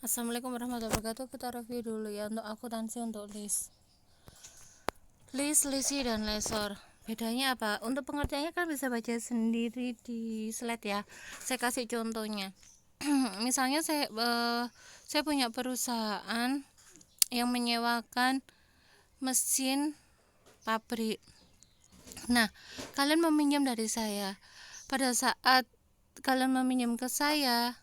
Assalamualaikum warahmatullahi wabarakatuh. Kita review dulu ya untuk akuntansi untuk list, lisi dan lesor. Bedanya apa? Untuk pengertiannya kan bisa baca sendiri di slide ya. Saya kasih contohnya. Misalnya saya punya perusahaan yang menyewakan mesin pabrik. Nah, kalian meminjam dari saya. Pada saat kalian meminjam ke saya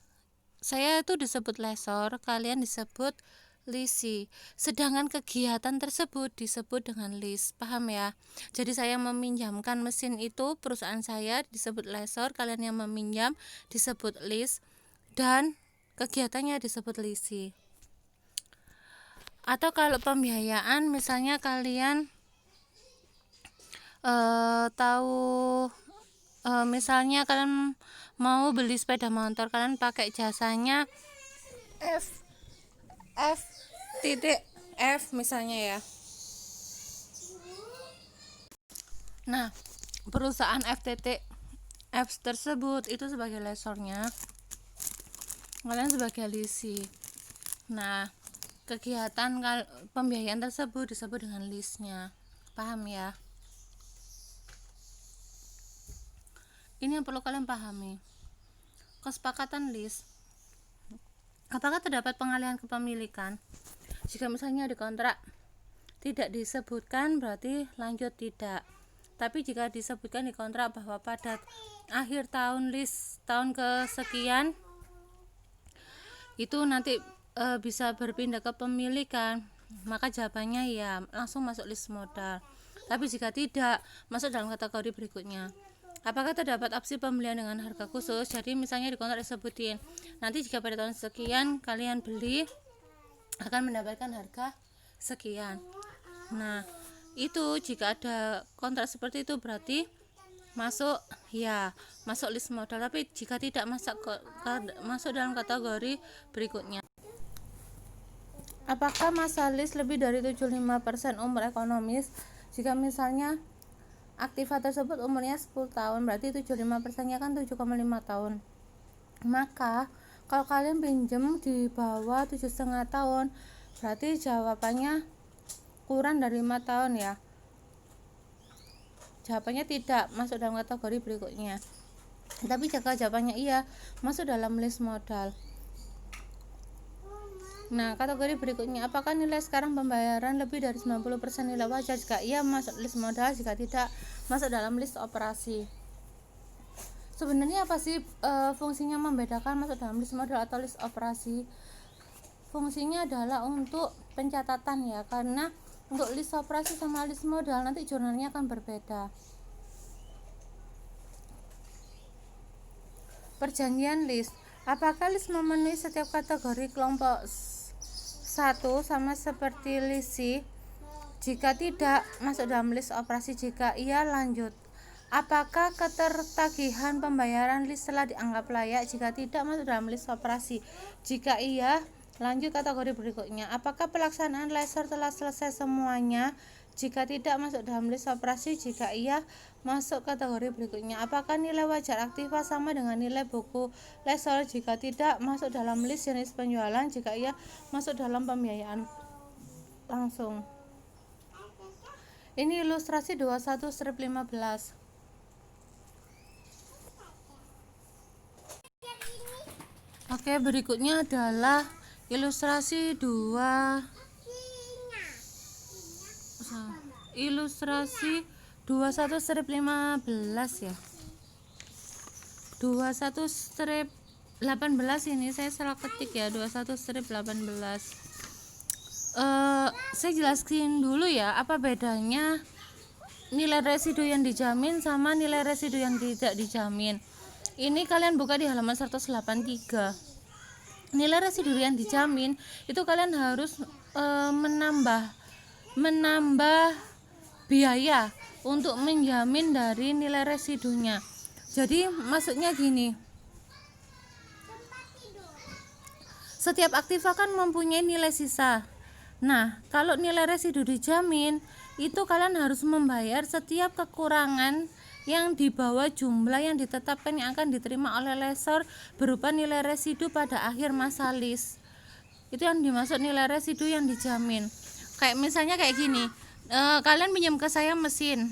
itu disebut lesor, kalian disebut lisi. Sedangkan kegiatan tersebut disebut dengan list. Paham ya? Jadi saya meminjamkan mesin itu, perusahaan saya disebut lesor, kalian yang meminjam disebut list, dan kegiatannya disebut lisi. Atau kalau pembiayaan, misalnya kalian misalnya kalian mau beli sepeda motor, kalian pakai jasanya F misalnya ya. Nah, perusahaan F tersebut itu sebagai lesornya, kalian sebagai lisi. Nah, kegiatan pembiayaan tersebut disebut dengan listnya. Paham ya? Ini yang perlu kalian pahami. Kesepakatan list. Apakah terdapat pengalihan kepemilikan? Jika misalnya di kontrak tidak disebutkan, berarti lanjut tidak. Tapi jika disebutkan di kontrak bahwa pada akhir tahun list tahun kesekian itu nanti bisa berpindah kepemilikan, maka jawabannya ya langsung masuk list modal. Tapi jika tidak, masuk dalam kategori berikutnya. Apakah terdapat opsi pembelian dengan harga khusus? Jadi misalnya di kontrak disebutin nanti jika pada tahun sekian kalian beli akan mendapatkan harga sekian. Nah, itu jika ada kontrak seperti itu berarti masuk list modal. Tapi jika tidak, masuk dalam kategori berikutnya. Apakah masa list lebih dari 75% umur ekonomis? Jika misalnya aktiva tersebut umurnya 10 tahun, berarti 75%-nya kan 7,5 tahun. Maka kalau kalian pinjam di bawah 7,5 tahun, berarti jawabannya kurang dari 5 tahun ya. Jawabannya tidak, masuk dalam kategori berikutnya. Tapi jika jawabannya iya, masuk dalam list modal. Nah, kategori berikutnya, apakah nilai sekarang pembayaran lebih dari 90% nilai wajar? Jika iya, masuk list modal. Jika tidak, masuk dalam list operasi. Sebenarnya apa sih fungsinya membedakan masuk dalam list modal atau list operasi? Fungsinya adalah untuk pencatatan ya, karena untuk list operasi sama list modal nanti jurnalnya akan berbeda. Perjanjian list. Apakah list memenuhi setiap kategori kelompok 1 sama seperti lisi? Jika tidak, masuk dalam list operasi. Jika iya, lanjut. Apakah ketertagihan pembayaran list telah dianggap layak? Jika tidak, masuk dalam list operasi. Jika iya, lanjut kategori berikutnya. Apakah pelaksanaan lesor telah selesai semuanya? Jika tidak, masuk dalam list operasi. Jika iya, masuk kategori berikutnya. Apakah nilai wajar aktiva sama dengan nilai buku lesor? Jika tidak, masuk dalam list jenis penjualan. Jika iya, masuk dalam pembiayaan langsung. Ini ilustrasi 21/15. Oke, berikutnya adalah ilustrasi 21/15 ya. 21/18 ini saya salah ketik ya, 21/18. Saya jelaskan dulu ya apa bedanya nilai residu yang dijamin sama nilai residu yang tidak dijamin. Ini kalian buka di halaman 183. Nilai residu yang dijamin itu kalian harus menambah biaya untuk menjamin dari nilai residunya. Jadi maksudnya gini, setiap aktiva kan mempunyai nilai sisa. Nah, kalau nilai residu dijamin, itu kalian harus membayar setiap kekurangan yang di bawah jumlah yang ditetapkan yang akan diterima oleh lesor berupa nilai residu pada akhir masa list. Itu yang dimaksud nilai residu yang dijamin. Kayak misalnya kayak gini, kalian pinjam ke saya mesin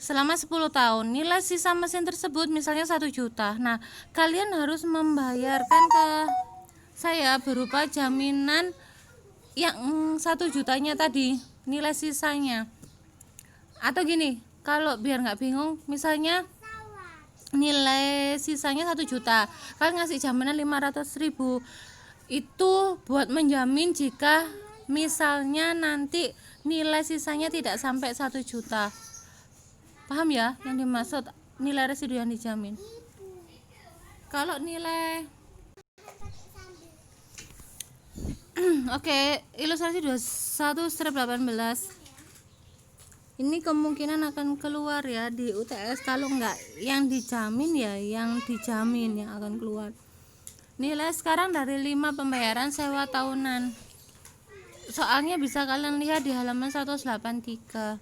selama 10 tahun, nilai sisa mesin tersebut misalnya 1 juta. Nah, kalian harus membayarkan ke saya berupa jaminan yang 1 jutanya tadi, nilai sisanya. Atau gini, kalau biar nggak bingung, misalnya nilai sisanya 1 juta, kalian ngasih jaminan 500.000. Itu buat menjamin jika misalnya nanti nilai sisanya tidak sampai 1 juta. Paham ya yang dimaksud nilai residu yang dijamin? Kalau nilai Oke, ilustrasi 21/18 ini kemungkinan akan keluar ya di UTS. Kalau enggak yang dijamin ya yang dijamin yang akan keluar. Nilai sekarang dari 5 pembayaran sewa tahunan. Soalnya bisa kalian lihat di halaman 183.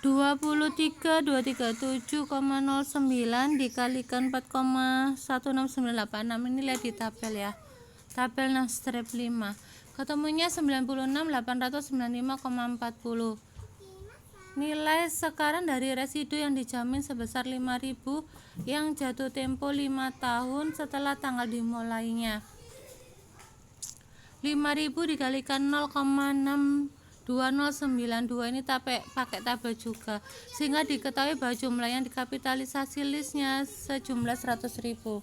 23.237,09 dikalikan 4,16986. Ini lihat di tabel ya. Tabel strip 5. Ketemunya 96.895,40. Nilai sekarang dari residu yang dijamin sebesar 5.000 yang jatuh tempo 5 tahun setelah tanggal dimulainya. 5.000 dikalikan 0,62092 ini pakai tabel juga, sehingga diketahui bahwa jumlah yang dikapitalisasi listnya sejumlah 100.000.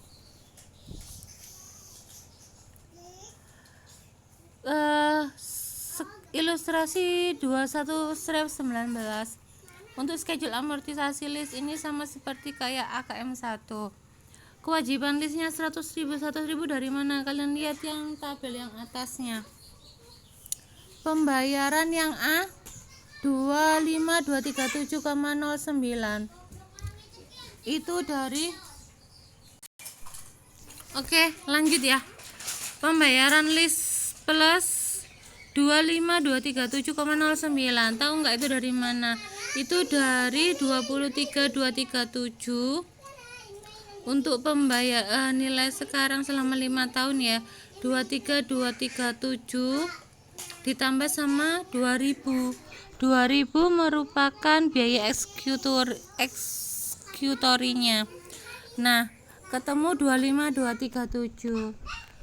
Ilustrasi 21/19. Untuk schedule amortisasi list ini sama seperti kayak AKM 1. Kewajiban listnya 100.000 dari mana? Kalian lihat yang tabel yang atasnya. Pembayaran yang A 25237,09 itu dari Oke, lanjut ya. Pembayaran list plus 25237,09. Tahu nggak itu dari mana? Itu dari 23.237. Untuk pembayaran nilai sekarang selama 5 tahun ya, 23.237 ditambah sama 2.000. 2.000 merupakan biaya eksekutorinya. Nah, ketemu 25.237.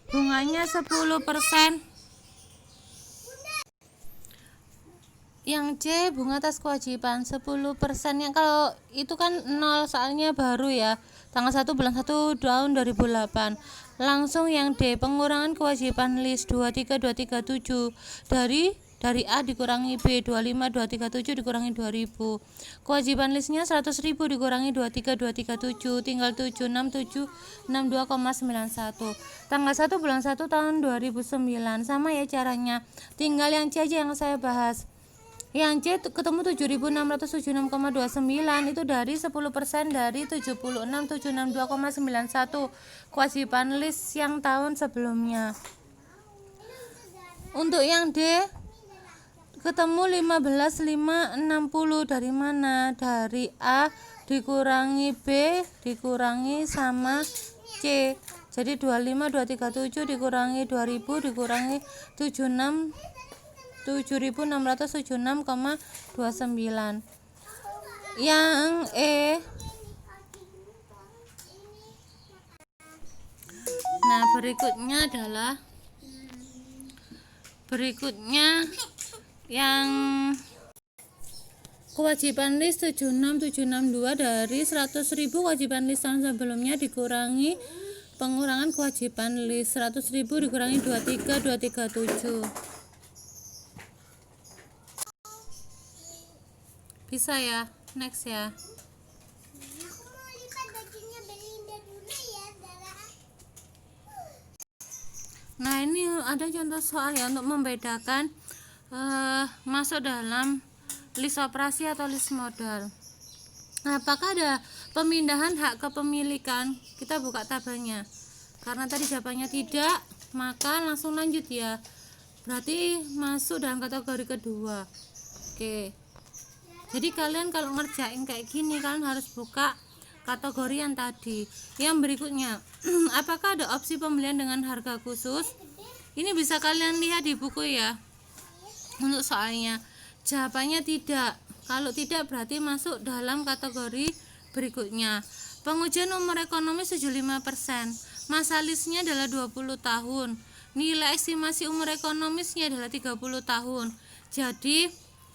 Bunganya 10%. Yang C bunga atas kewajiban 10%. Yang kalau itu kan 0 soalnya baru ya, tanggal 1 bulan 1 tahun 2008. Langsung yang D pengurangan kewajiban list 23237 dari A dikurangi B, 25237 dikurangi 2000. Kewajiban listnya 100.000 dikurangi 23237 tinggal 76762,91. Tanggal 1 bulan 1 tahun 2009. Sama ya caranya, tinggal yang C aja yang saya bahas. Yang C ketemu 7.676,29 itu dari 10% dari 76.762,91 kewajiban list yang tahun sebelumnya. Untuk yang D ketemu 15.560 dari mana? Dari A dikurangi B dikurangi sama C. Jadi 25.237 dikurangi 2000 dikurangi 7.676,29. Yang E. Nah, berikutnya yang kewajiban list 76762 dari 100.000 kewajiban list tahun sebelumnya dikurangi pengurangan kewajiban list 100.000 dikurangi 23237. Bisa ya, next ya. Nah, ini ada contoh soal ya untuk membedakan masuk dalam list operasi atau list modal. Nah, apakah ada pemindahan hak kepemilikan? Kita buka tabelnya. Karena tadi jawabannya tidak, maka langsung lanjut ya. Berarti masuk dalam kategori kedua. Oke. Jadi kalian kalau ngerjain kayak gini, kalian harus buka kategori yang tadi. Yang berikutnya, apakah ada opsi pembelian dengan harga khusus? Ini bisa kalian lihat di buku ya. Untuk soalnya, jawabannya tidak. Kalau tidak berarti masuk dalam kategori berikutnya. Pengujian umur ekonomi 75%. Masa listnya adalah 20 tahun. Nilai estimasi umur ekonomisnya adalah 30 tahun. Jadi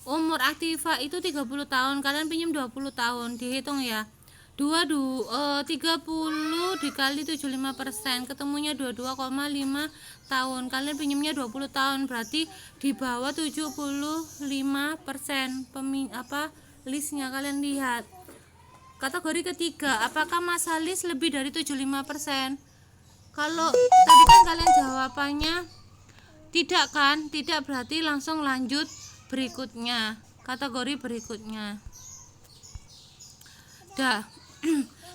umur aktiva itu 30 tahun, kalian pinjam 20 tahun, dihitung ya. 30 dikali 75%, ketemunya 22,5 tahun. Kalian pinjamnya 20 tahun, berarti di bawah 75% listnya. Kalian lihat. Kategori ketiga, apakah masa list lebih dari 75%? Kalau tadi kan kalian jawabannya tidak kan? Tidak, berarti langsung lanjut berikutnya, kategori berikutnya.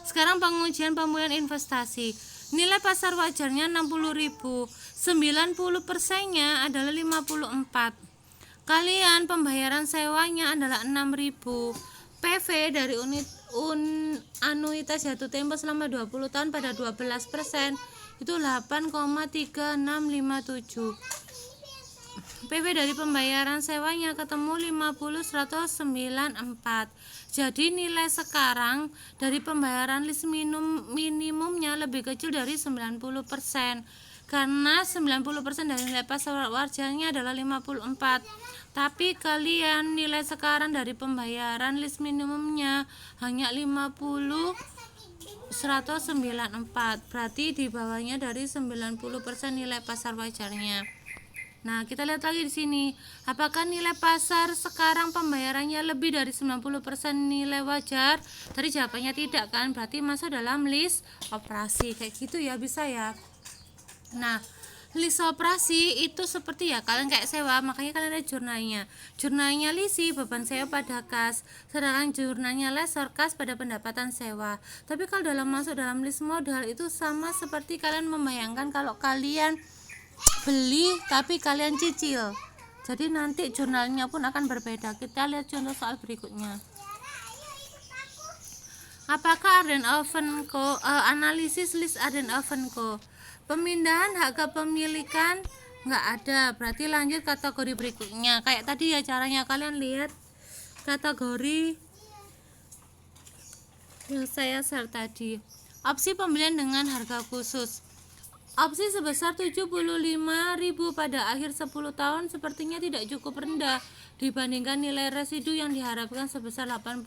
Sekarang pengujian pemulihan investasi. Nilai pasar wajarnya 60.000, 90%-nya adalah 54. Kalian pembayaran sewanya adalah 6.000. PV dari anuitas jatuh tempo selama 20 tahun pada 12% itu 8,3657. PV dari pembayaran sewanya ketemu 50,194. Jadi nilai sekarang dari pembayaran list minimumnya lebih kecil dari 90%. Karena 90% dari nilai pasar wajarnya adalah 54. Tapi kalian nilai sekarang dari pembayaran list minimumnya hanya 50,194. Berarti di bawahnya dari 90% nilai pasar wajarnya. Nah, kita lihat lagi di sini. Apakah nilai pasar sekarang pembayarannya lebih dari 90% nilai wajar? Tadi jawabannya tidak kan? Berarti masuk dalam list operasi. Kayak gitu ya, bisa ya. Nah, list operasi itu seperti ya kalian kayak sewa, makanya kalian ada jurnalnya. Jurnalnya lisi beban sewa pada kas, sedangkan jurnalnya lesor kas pada pendapatan sewa. Tapi kalau masuk dalam list modal itu sama seperti kalian membayangkan kalau kalian beli tapi kalian cicil. Jadi nanti jurnalnya pun akan berbeda. Kita lihat contoh soal berikutnya. Apakah Arden Ovenco analisis list Arden Ovenco? Pemindahan hak kepemilikan nggak ada, berarti lanjut kategori berikutnya. Kayak tadi ya caranya, kalian lihat kategori yang saya share tadi. Opsi pembelian dengan harga khusus. Opsi sebesar 75.000 pada akhir 10 tahun sepertinya tidak cukup rendah dibandingkan nilai residu yang diharapkan sebesar 80.000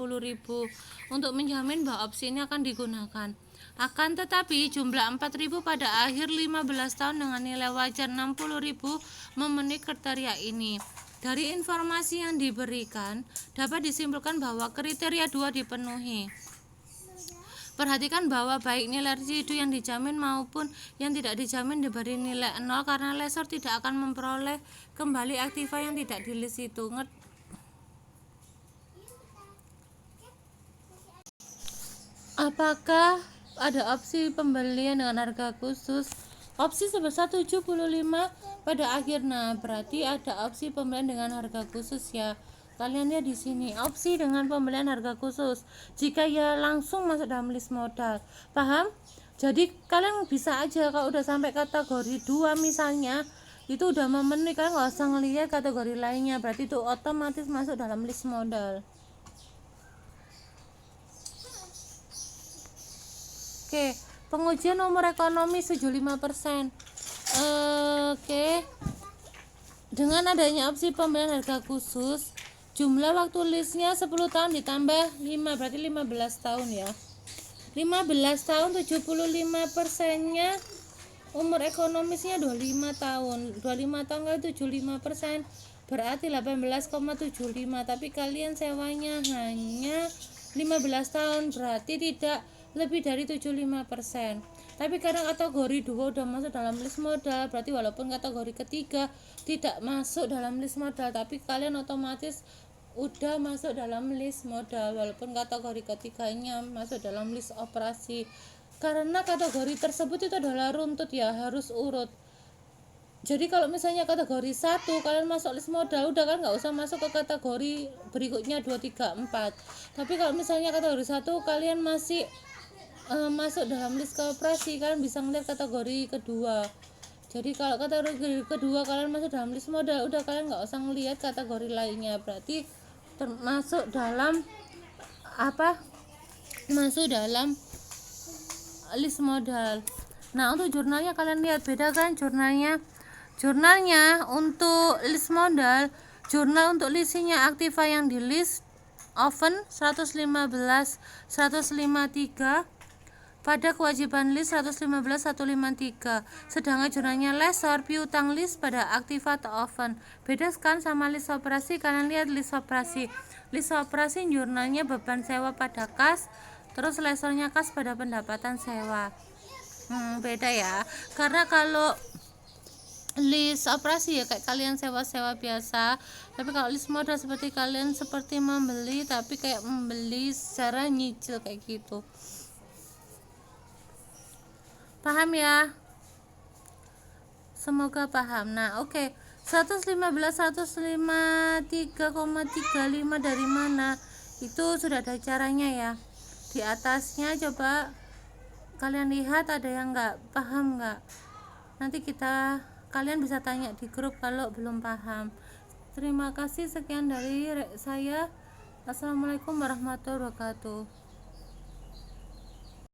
untuk menjamin bahwa opsi ini akan digunakan. Akan tetapi jumlah 4.000 pada akhir 15 tahun dengan nilai wajar 60.000 memenuhi kriteria ini. Dari informasi yang diberikan dapat disimpulkan bahwa kriteria 2 dipenuhi. Perhatikan bahwa baik nilai residu yang dijamin maupun yang tidak dijamin diberi nilai 0 karena lesor tidak akan memperoleh kembali aktiva yang tidak di list itu. Apakah ada opsi pembelian dengan harga khusus? Opsi sebesar 75 pada akhir. Nah, berarti ada opsi pembelian dengan harga khusus ya. Kalian lihat di sini, opsi dengan pembelian harga khusus. Jika ya langsung masuk dalam list modal. Paham? Jadi kalian bisa aja kalau udah sampai kategori 2 misalnya, itu udah memenuhi, kalian nggak usah ngelihat kategori lainnya. Berarti itu otomatis masuk dalam list modal. Oke, pengujian umur ekonomi 75%. Oke. Dengan adanya opsi pembelian harga khusus, jumlah waktu listnya 10 tahun ditambah 5, berarti 15 tahun ya. 15 tahun 75%-nya umur ekonomisnya 25 tahun. 25 tahun kali 75% berarti 18,75. Tapi kalian sewanya hanya 15 tahun, berarti tidak lebih dari 75%. Tapi karena kategori 2 udah masuk dalam list modal, berarti walaupun kategori ketiga tidak masuk dalam list modal, tapi kalian otomatis udah masuk dalam list modal walaupun kategori ketiganya masuk dalam list operasi. Karena kategori tersebut itu adalah runtut ya, harus urut. Jadi kalau misalnya kategori 1 kalian masuk list modal, udah kan nggak usah masuk ke kategori berikutnya 2, 3, 4. Tapi kalau misalnya kategori 1 kalian masih masuk dalam list koperasi, kalian bisa ngeliat kategori kedua. Jadi kalau kategori kedua kalian masuk dalam list modal, udah kalian nggak usah ngeliat kategori lainnya, berarti termasuk dalam masuk dalam list modal. Nah, untuk jurnalnya kalian lihat beda kan jurnalnya untuk list modal, jurnal untuk listnya aktiva yang di list oven 115 153, pada kewajiban list 115 153, sedangkan jurnalnya lesor piutang list pada aktiva atau oven. Beda kan sama list operasi. Kalian lihat list operasi jurnalnya beban sewa pada kas, terus lesornya kas pada pendapatan sewa. Beda ya, karena kalau list operasi ya kayak kalian sewa-sewa biasa, tapi kalau list modal seperti kalian seperti membeli, tapi kayak membeli secara nyicil kayak gitu. Paham ya? Semoga paham. Nah, oke. 115 153,35 dari mana? Itu sudah ada caranya ya. Di atasnya coba kalian lihat ada yang nggak paham nggak? Nanti kalian bisa tanya di grup kalau belum paham. Terima kasih, sekian dari saya. Assalamualaikum warahmatullahi wabarakatuh.